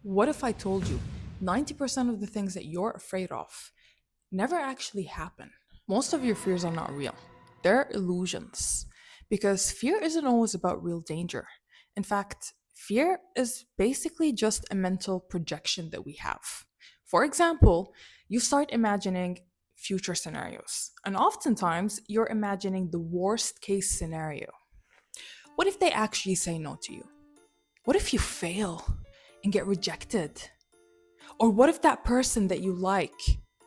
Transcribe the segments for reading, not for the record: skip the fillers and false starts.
What if I told you 90% of the things that you're afraid of never actually happen? Most of your fears are not real, they're illusions. Because fear isn't always about real danger. In fact, fear is basically just a mental projection that we have. For example, you start imagining future scenarios, and oftentimes you're imagining the worst case scenario. What if they actually say no to you? What if you fail and get rejected? Or what if that person that you like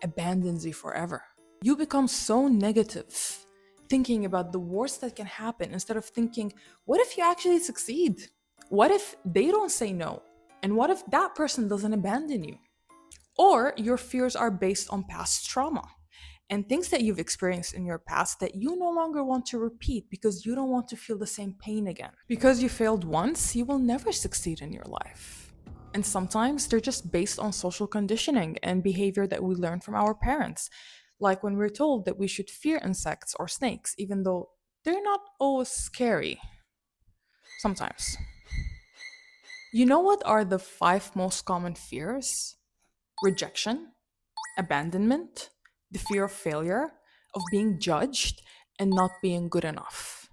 abandons you forever? You become so negative, thinking about the worst that can happen instead of thinking, what if you actually succeed? What if they don't say no? And what if that person doesn't abandon you? Or your fears are based on past trauma and things that you've experienced in your past that you no longer want to repeat because you don't want to feel the same pain again. Because you failed once, you will never succeed in your life. And sometimes they're just based on social conditioning and behavior that we learn from our parents. Like when we're told that we should fear insects or snakes, even though they're not always scary. Sometimes. You know what are the five most common fears? Rejection, abandonment, the fear of failure, of being judged, and not being good enough.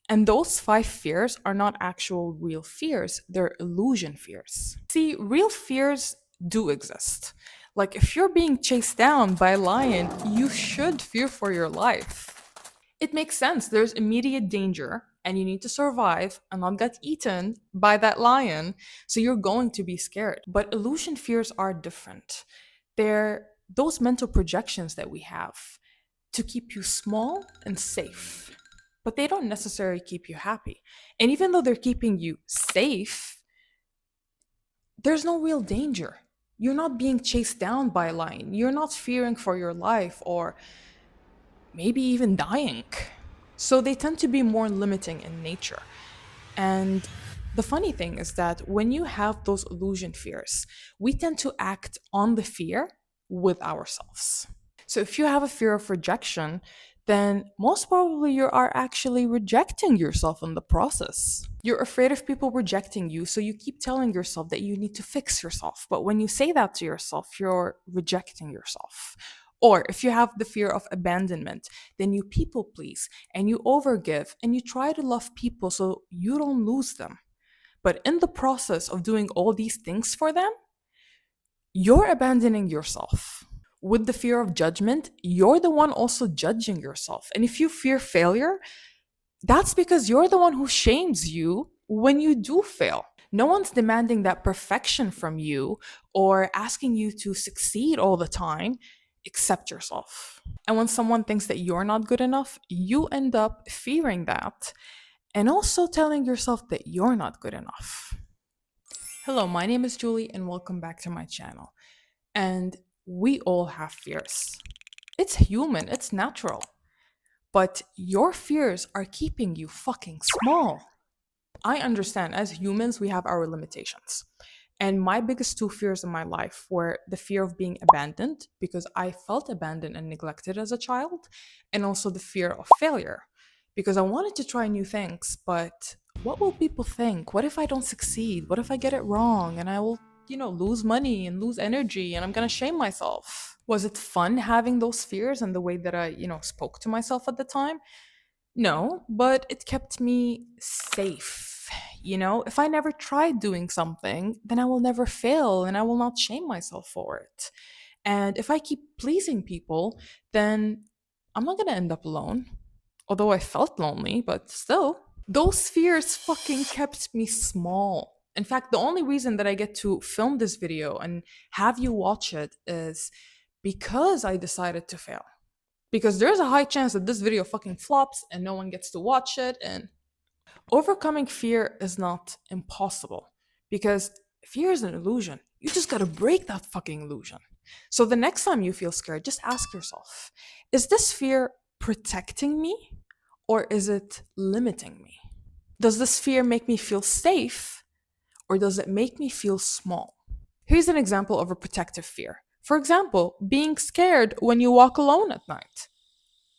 And those five fears are not actual real fears, they're illusion fears. See, real fears do exist. Like if you're being chased down by a lion, you should fear for your life. It makes sense. There's immediate danger and you need to survive and not get eaten by that lion. So you're going to be scared. But illusion fears are different. They're those mental projections that we have to keep you small and safe. But they don't necessarily keep you happy. And even though they're keeping you safe, there's no real danger. You're not being chased down by a lion. You're not fearing for your life or maybe even dying. So they tend to be more limiting in nature. And the funny thing is that when you have those illusion fears, we tend to act on the fear with ourselves. So if you have a fear of rejection, then most probably you are actually rejecting yourself in the process. You're afraid of people rejecting you, so you keep telling yourself that you need to fix yourself. But when you say that to yourself, you're rejecting yourself. Or if you have the fear of abandonment, then you people please and you overgive and you try to love people so you don't lose them. But in the process of doing all these things for them, you're abandoning yourself. With the fear of judgment, you're the one also judging yourself. And if you fear failure, that's because you're the one who shames you when you do fail. No one's demanding that perfection from you or asking you to succeed all the time except yourself. And when someone thinks that you're not good enough, you end up fearing that and also telling yourself that you're not good enough. Hello, my name is Julie, and welcome back to my channel. And we all have fears. It's human, it's natural. But your fears are keeping you fucking small. I understand as humans, we have our limitations. And my biggest two fears in my life were the fear of being abandoned, because I felt abandoned and neglected as a child, and also the fear of failure, because I wanted to try new things, but what will people think? What if I don't succeed? What if I get it wrong and I will, lose money and lose energy and I'm gonna shame myself? Was it fun having those fears and the way that I, spoke to myself at the time? No, but it kept me safe. If I never tried doing something, then I will never fail and I will not shame myself for it. And if I keep pleasing people, then I'm not gonna end up alone. Although I felt lonely, but still. Those fears fucking kept me small. In fact, the only reason that I get to film this video and have you watch it is because I decided to fail, because there's a high chance that this video fucking flops and no one gets to watch it. And overcoming fear is not impossible, because fear is an illusion. You just gotta break that fucking illusion. So the next time you feel scared, just ask yourself, is this fear protecting me or is it limiting me? Does this fear make me feel safe or does it make me feel small? Here's an example of a protective fear. For example, being scared when you walk alone at night.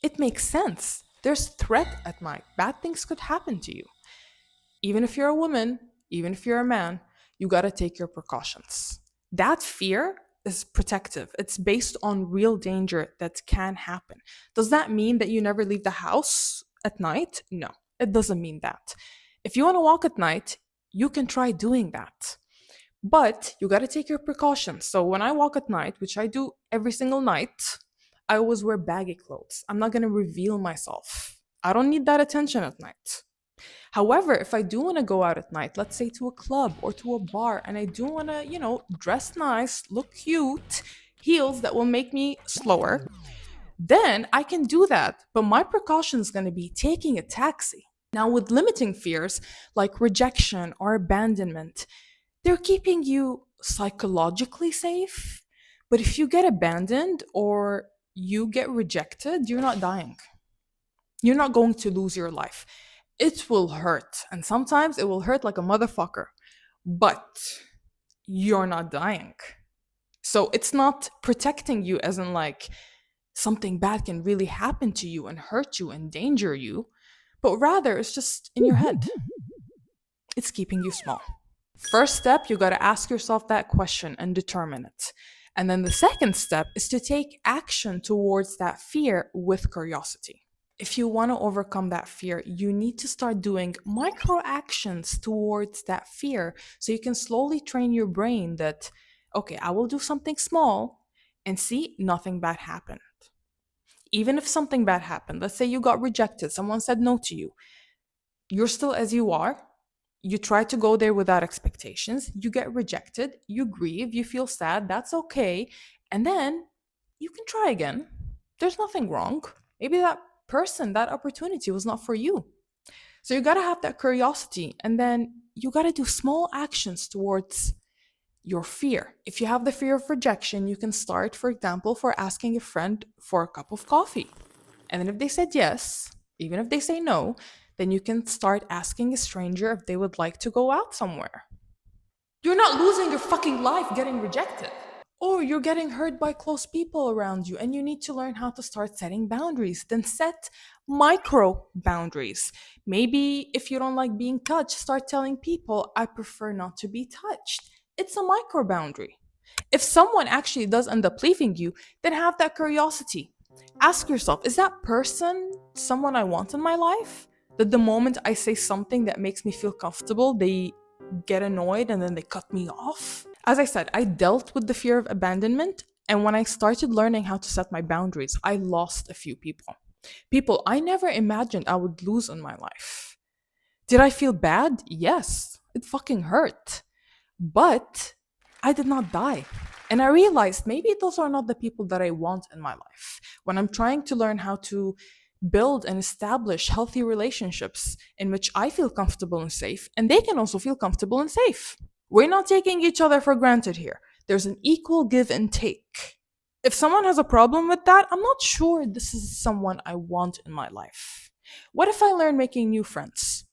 It makes sense. There's threat at night. Bad things could happen to you. Even if you're a woman, even if you're a man, you got to take your precautions. That fear is protective. It's based on real danger that can happen. Does that mean that you never leave the house at night? No, it doesn't mean that. If you want to walk at night, you can try doing that. But you got to take your precautions. So when I walk at night, which I do every single night, I always wear baggy clothes. I'm not going to reveal myself. I don't need that attention at night. However, if I do want to go out at night, let's say to a club or to a bar, and I do want to, dress nice, look cute, heels that will make me slower, then I can do that. But my precaution is going to be taking a taxi. Now, with limiting fears like rejection or abandonment, they're keeping you psychologically safe. But if you get abandoned or you get rejected, you're not dying. You're not going to lose your life. It will hurt. And sometimes it will hurt like a motherfucker. But you're not dying. So it's not protecting you, as in like something bad can really happen to you and hurt you, endanger you. But rather, it's just in your head. It's keeping you small. First step, you got to ask yourself that question and determine it. And then the second step is to take action towards that fear with curiosity. If you want to overcome that fear, you need to start doing micro actions towards that fear so you can slowly train your brain that, okay, I will do something small and see nothing bad happened. Even if something bad happened, let's say you got rejected, someone said no to you, you're still as you are. You try to go there without expectations, you get rejected, you grieve, you feel sad, that's okay. And then you can try again. There's nothing wrong. Maybe that person, that opportunity was not for you. So you got to have that curiosity, and then you got to do small actions towards your fear. If you have the fear of rejection, you can start, for example, for asking a friend for a cup of coffee. And then if they said yes, even if they say no, then you can start asking a stranger if they would like to go out somewhere. You're not losing your fucking life getting rejected. Or you're getting hurt by close people around you and you need to learn how to start setting boundaries. Then set micro boundaries. Maybe if you don't like being touched, start telling people, I prefer not to be touched. It's a micro boundary. If someone actually does end up leaving you, then have that curiosity. Ask yourself, is that person someone I want in my life? That the moment I say something that makes me feel comfortable, they get annoyed and then they cut me off? As I said, I dealt with the fear of abandonment, and when I started learning how to set my boundaries, I lost a few people. People I never imagined I would lose in my life. Did I feel bad? Yes, it fucking hurt. But I did not die. And I realized maybe those are not the people that I want in my life. When I'm trying to learn how to build and establish healthy relationships in which I feel comfortable and safe, and they can also feel comfortable and safe. We're not taking each other for granted here. There's an equal give and take. If someone has a problem with that, I'm not sure this is someone I want in my life. What if I learn making new friends?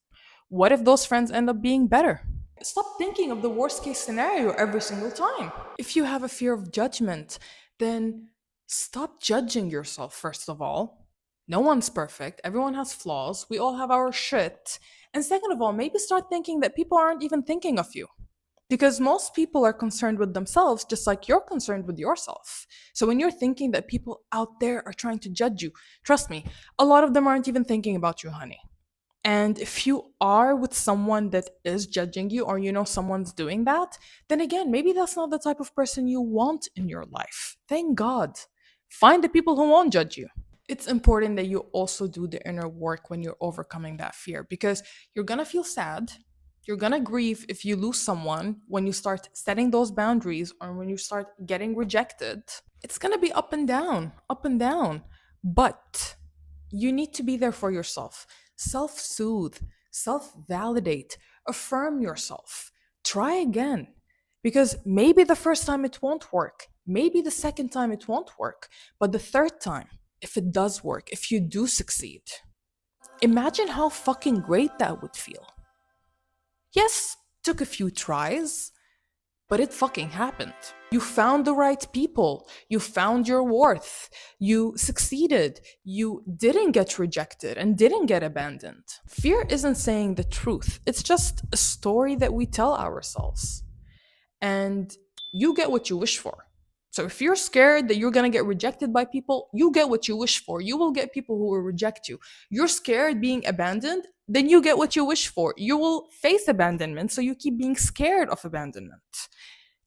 What if those friends end up being better? Stop thinking of the worst case scenario every single time. If you have a fear of judgment, then stop judging yourself, first of all. No one's perfect. Everyone has flaws. We all have our shit. And second of all, maybe start thinking that people aren't even thinking of you. Because most people are concerned with themselves just like you're concerned with yourself. So when you're thinking that people out there are trying to judge you, trust me, a lot of them aren't even thinking about you, honey. And if you are with someone that is judging you, or you know someone's doing that, then again, maybe that's not the type of person you want in your life. Thank God. Find the people who won't judge you. It's important that you also do the inner work when you're overcoming that fear, because you're gonna feel sad. You're gonna grieve if you lose someone when you start setting those boundaries or when you start getting rejected. It's gonna be up and down, up and down. But you need to be there for yourself. Self-soothe, self-validate, affirm yourself. Try again. Because maybe the first time it won't work. Maybe the second time it won't work. But the third time, if it does work, if you do succeed, imagine how fucking great that would feel. Yes, took a few tries, but it fucking happened. You found the right people. You found your worth. You succeeded. You didn't get rejected and didn't get abandoned. Fear isn't saying the truth. It's just a story that we tell ourselves. and you get what you wish for. So if you're scared that you're gonna get rejected by people, you get what you wish for. You will get people who will reject you. You're scared being abandoned, then you get what you wish for. You will face abandonment, so you keep being scared of abandonment.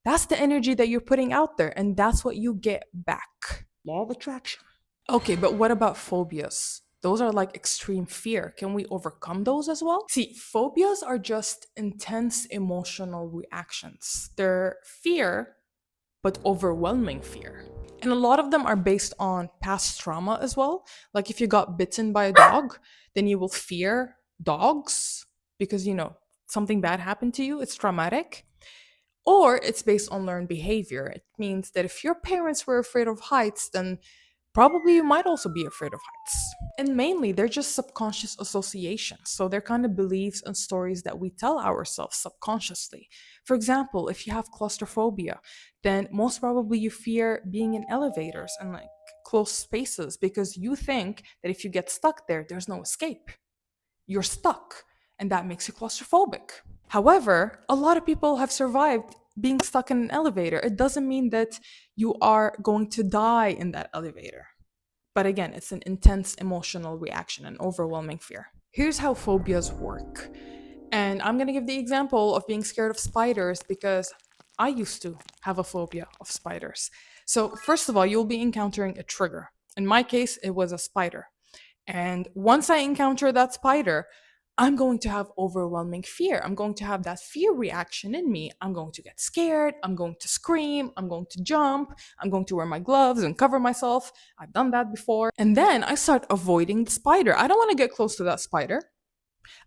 That's the energy that you're putting out there, and that's what you get back. Law of attraction. Okay, but what about phobias? Those are like extreme fear. Can we overcome those as well? See, phobias are just intense emotional reactions. They're fear, but overwhelming fear. And a lot of them are based on past trauma as well. Like if you got bitten by a dog, then you will fear dogs because, something bad happened to you. It's traumatic. Or it's based on learned behavior. It means that if your parents were afraid of heights, then probably you might also be afraid of heights. And mainly, they're just subconscious associations. So they're kind of beliefs and stories that we tell ourselves subconsciously. For example, if you have claustrophobia, then most probably you fear being in elevators and like close spaces because you think that if you get stuck there, there's no escape. You're stuck, and that makes you claustrophobic. However, a lot of people have survived being stuck in an elevator. It doesn't mean that you are going to die in that elevator. But again, it's an intense emotional reaction, an overwhelming fear. Here's how phobias work. And I'm going to give the example of being scared of spiders because I used to have a phobia of spiders. So, first of all, you'll be encountering a trigger. In my case, it was a spider. And once I encounter that spider, I'm going to have overwhelming fear. I'm going to have that fear reaction in me. I'm going to get scared. I'm going to scream. I'm going to jump. I'm going to wear my gloves and cover myself. I've done that before. And then I start avoiding the spider. I don't want to get close to that spider.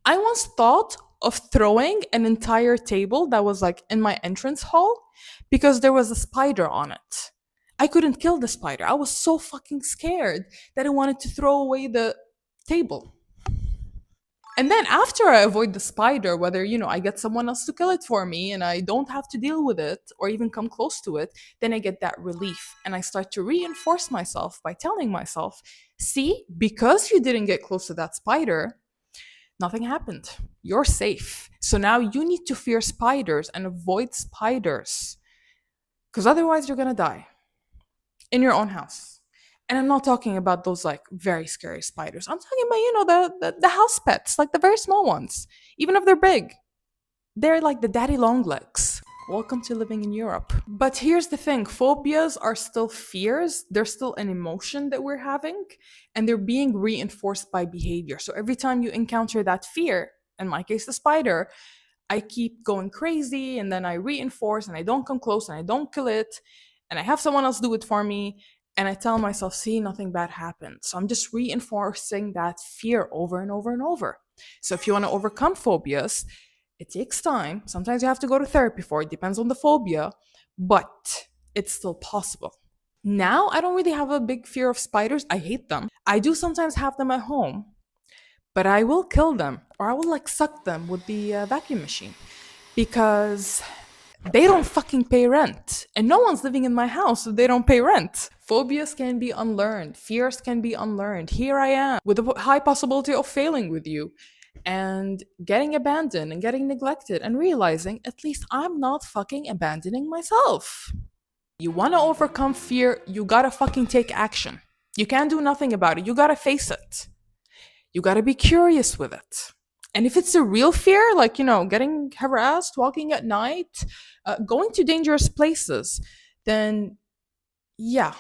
I once thought of throwing an entire table that was like in my entrance hall because there was a spider on it. I couldn't kill the spider. I was so fucking scared that I wanted to throw away the table. And then after I avoid the spider, whether, I get someone else to kill it for me and I don't have to deal with it or even come close to it, then I get that relief. And I start to reinforce myself by telling myself, see, because you didn't get close to that spider, nothing happened. You're safe. So now you need to fear spiders and avoid spiders because otherwise you're going to die in your own house. And I'm not talking about those like very scary spiders. I'm talking about, the house pets, like the very small ones. Even if they're big, they're like the daddy long legs. Welcome to living in Europe. But here's the thing, phobias are still fears. They're still an emotion that we're having, and they're being reinforced by behavior. So every time you encounter that fear, in my case, the spider, I keep going crazy and then I reinforce and I don't come close and I don't kill it and I have someone else do it for me. And I tell myself, see, nothing bad happened. So I'm just reinforcing that fear over and over and over. So if you want to overcome phobias, it takes time. Sometimes you have to go to therapy for it. Depends on the phobia, but it's still possible. Now, I don't really have a big fear of spiders. I hate them. I do sometimes have them at home, but I will kill them or I will like suck them with the vacuum machine because they don't fucking pay rent. And no one's living in my house if they don't pay rent. Phobias can be unlearned. Fears can be unlearned. Here I am with a high possibility of failing with you and getting abandoned and getting neglected and realizing at least I'm not fucking abandoning myself. You want to overcome fear, you gotta fucking take action. You can't do nothing about it. You gotta face it. You gotta be curious with it. And if it's a real fear, like, getting harassed, walking at night, going to dangerous places, then yeah,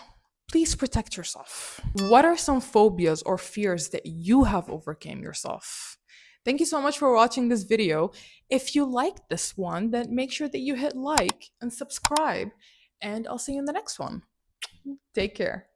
please protect yourself. What are some phobias or fears that you have overcame yourself? Thank you so much for watching this video. If you liked this one, then make sure that you hit like and subscribe, and I'll see you in the next one. Take care.